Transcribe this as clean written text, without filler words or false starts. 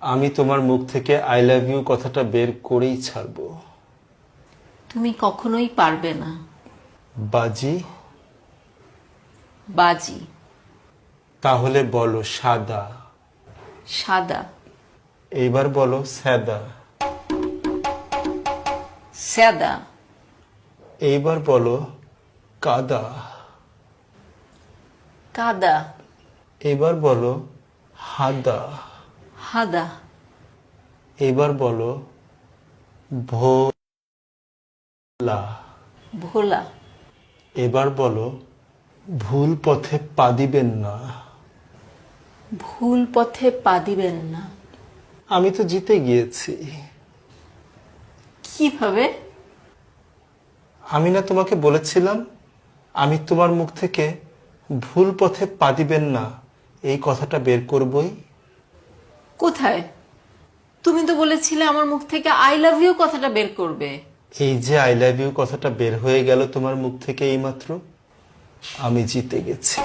আমি তোমার মুখ থেকে আই লাভ ইউ কথাটা বের করেই ছাড়বো। তুমি কখনোই পারবে না। বাজি? বাজি। তাহলে বলো সাদা। সাদা। এইবার বলো স্যাদা। স্যাদা। এইবার বলো কাদা। কাদা। এবার বলো হাদা। হাদা। এবার বলো ভোলা। ভোলা। এবার বলো ভুল পথে পা দিবেন না। ভুল পথে পা দিবেন না। আমি তো জিতে গিয়েছি। কিভাবে? আমি না তোমাকে বলেছিলাম আমি তোমার মুখ থেকে ভুল পথে পা দিবেন না এই কথাটা বের করবই। কোথায়? তুমি তো বলেছিলে আমার মুখ থেকে আই লাভ ইউ কথাটা বের করবে। এই যে আই লাভ ইউ কথাটা বের হয়ে গেল তোমার মুখ থেকে এইমাত্র, আমি জিতে গেছি।